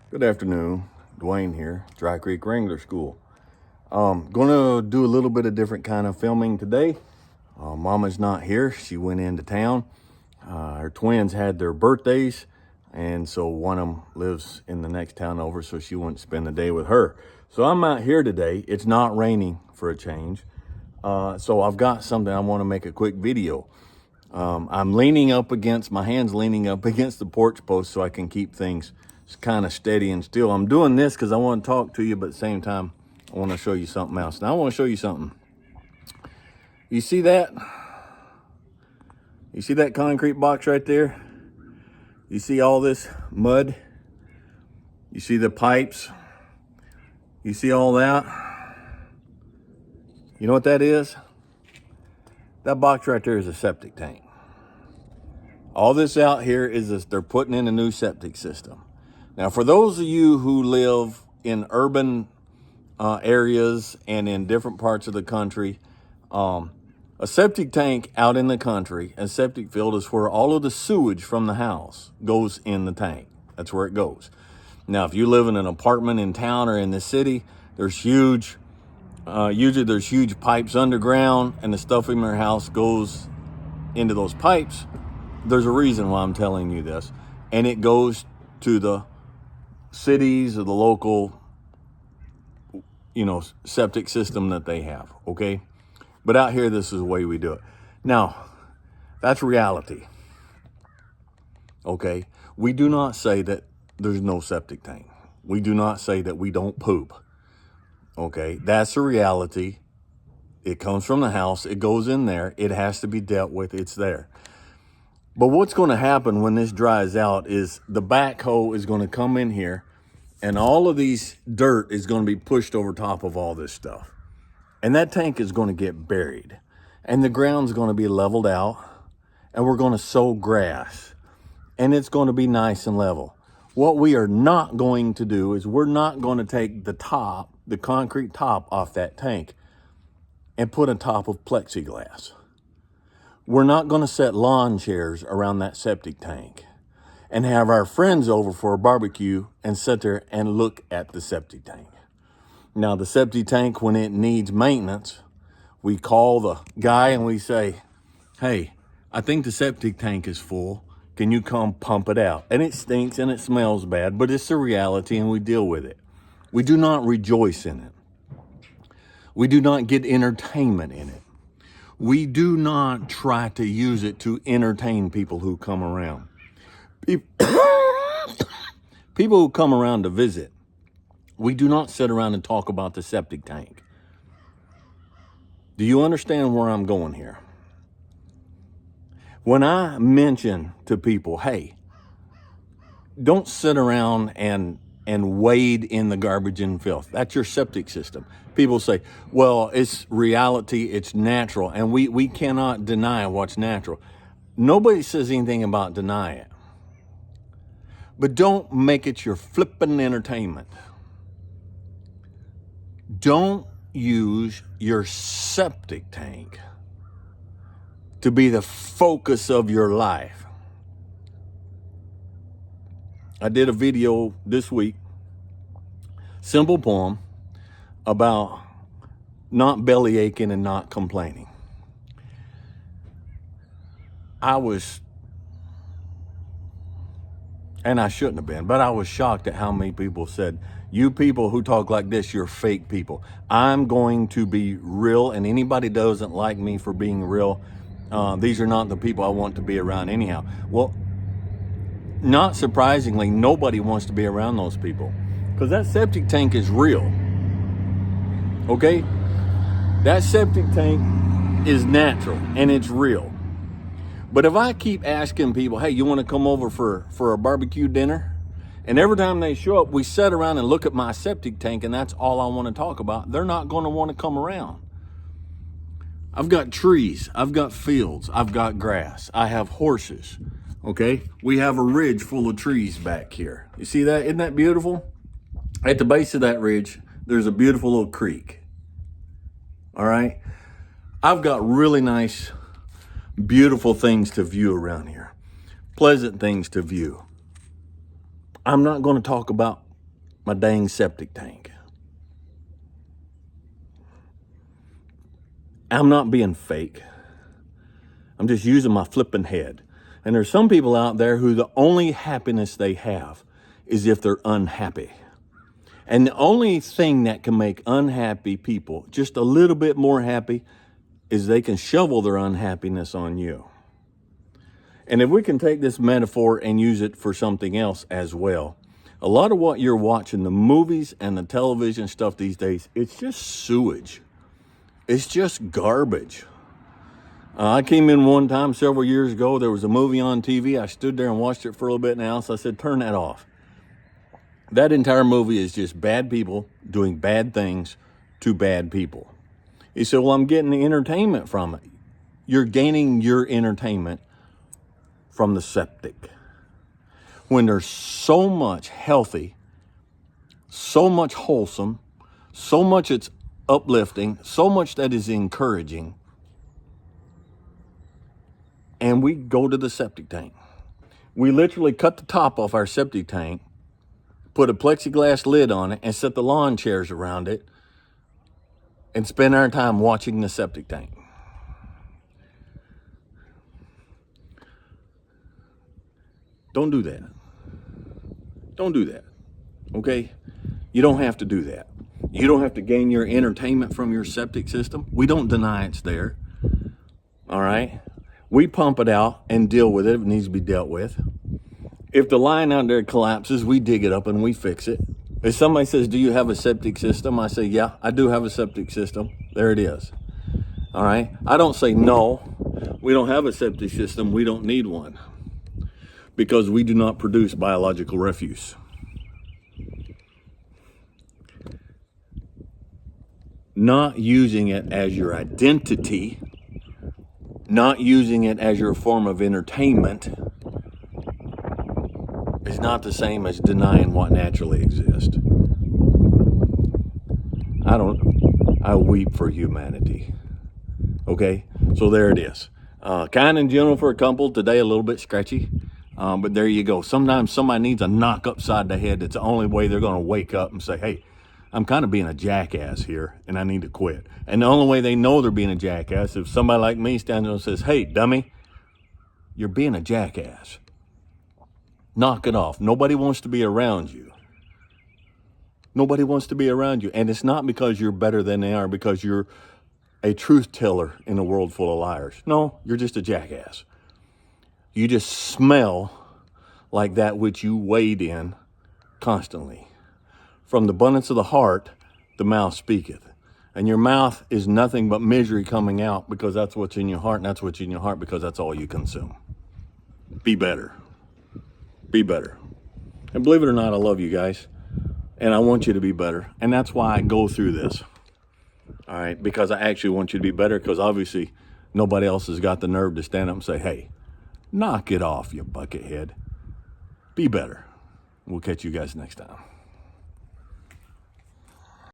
Good afternoon, Dwayne here, Dry Creek Wrangler School. Gonna do a little bit of different kind of filming today. Mama's not here, she went into town. Her twins had their birthdays, and so one of them lives in the next town over, so she went to spend the day with her. So I'm out here today. It's not raining for a change. So I've got something I want to make a quick video. I'm leaning up against, my hand's leaning up against the porch post so I can keep things kind of steady and still. I'm doing this because I want to talk to you, but at the same time, I want to show you something else. Now I want to show you something. You see that? You see that concrete box right there? You see all this mud? You see the pipes? You see all that? You know what that is? That box right there is a septic tank. All this out here is they're putting in a new septic system. Now, for those of you who live in urban areas and in different parts of the country, a septic tank out in the country, a septic field is where all of the sewage from the house goes in the tank. That's where it goes. Now, if you live in an apartment in town or in the city, there's huge, usually there's huge pipes underground, and the stuff in your house goes into those pipes. There's a reason why I'm telling you this, and it goes to the cities or the local, septic system that they have, okay? But out here, this is the way we do it. Now, that's reality, okay? We do not say that there's no septic tank. We do not say that we don't poop, okay? That's the reality. It comes from the house. It goes in there. It has to be dealt with. It's there. But what's going to happen when this dries out is the backhoe is going to come in here, and all of these dirt is going to be pushed over top of all this stuff. And that tank is going to get buried, and the ground's going to be leveled out, and we're going to sow grass, and it's going to be nice and level. What we are not going to do is we're not going to take the top, the concrete top off that tank and put on top of plexiglass. We're not going to set lawn chairs around that septic tank and have our friends over for a barbecue and sit there and look at the septic tank. Now, the septic tank, when it needs maintenance, we call the guy and we say, hey, I think the septic tank is full. Can you come pump it out? And it stinks and it smells bad, but it's the reality and we deal with it. We do not rejoice in it. We do not get entertainment in it. We do not try to use it to entertain people who come around. People who come around to visit, we do not sit around and talk about the septic tank. Do you understand where I'm going here? When I mention to people, hey, don't sit around and wade in the garbage and filth. That's your septic system. People say, well, it's reality, it's natural, and we cannot deny what's natural. Nobody says anything about deny it. But don't make it your flippin' entertainment. Don't use your septic tank to be the focus of your life. I did a video this week, simple poem, about not belly aching and not complaining. And I shouldn't have been, but I was shocked at how many people said, you people who talk like this, you're fake people. I'm going to be real, and anybody doesn't like me for being real, these are not the people I want to be around anyhow. Well, not surprisingly, nobody wants to be around those people because that septic tank is real. Okay? That septic tank is natural and it's real. But if I keep asking people, hey, you want to come over for a barbecue dinner? And every time they show up, we sit around and look at my septic tank and that's all I want to talk about. They're not going to want to come around. I've got trees, I've got fields, I've got grass, I have horses. Okay? We have a ridge full of trees back here. You see that? Isn't that beautiful? At the base of that ridge, there's a beautiful little creek. All right? I've got really nice, beautiful things to view around here. Pleasant things to view. I'm not going to talk about my dang septic tank. I'm not being fake. I'm just using my flipping head. And there's some people out there who the only happiness they have is if they're unhappy. And the only thing that can make unhappy people just a little bit more happy is they can shovel their unhappiness on you. And if we can take this metaphor and use it for something else as well, a lot of what you're watching, the movies and the television stuff these days, it's just sewage. It's just garbage. I came in one time several years ago. There was a movie on TV. I stood there and watched it for a little bit in the house. I said, turn that off. That entire movie is just bad people doing bad things to bad people. He said, well, I'm getting the entertainment from it. You're gaining your entertainment from the septic. When there's so much healthy, so much wholesome, so much it's uplifting, so much that is encouraging, and we go to the septic tank. We literally cut the top off our septic tank, put a plexiglass lid on it, and set the lawn chairs around it, and spend our time watching the septic tank. Don't do that. Don't do that, okay? You don't have to do that. You don't have to gain your entertainment from your septic system. We don't deny it's there, all right? We pump it out and deal with it if it needs to be dealt with. If the line out there collapses, we dig it up and we fix it. If somebody says, do you have a septic system? I say, yeah, I do have a septic system. There it is. All right? I don't say, no, we don't have a septic system. We don't need one. Because we do not produce biological refuse. Not using it as your identity, not using it as your form of entertainment is not the same as denying what naturally exists. I weep for humanity. Okay, so there it is. Kind and gentle for a couple. Today a little bit sketchy, but there you go. Sometimes somebody needs a knock upside the head. It's the only way they're going to wake up and say, hey, I'm kind of being a jackass here and I need to quit. And the only way they know they're being a jackass is if somebody like me stands there and says, hey, dummy, you're being a jackass. Knock it off. Nobody wants to be around you. Nobody wants to be around you. And it's not because you're better than they are, because you're a truth teller in a world full of liars. No, you're just a jackass. You just smell like that which you wade in constantly. From the abundance of the heart, the mouth speaketh. And your mouth is nothing but misery coming out because that's what's in your heart, and that's what's in your heart because that's all you consume. Be better. Be better. And believe it or not, I love you guys. And I want you to be better. And that's why I go through this. All right? Because I actually want you to be better, because obviously nobody else has got the nerve to stand up and say, hey, knock it off, you buckethead. Be better. We'll catch you guys next time.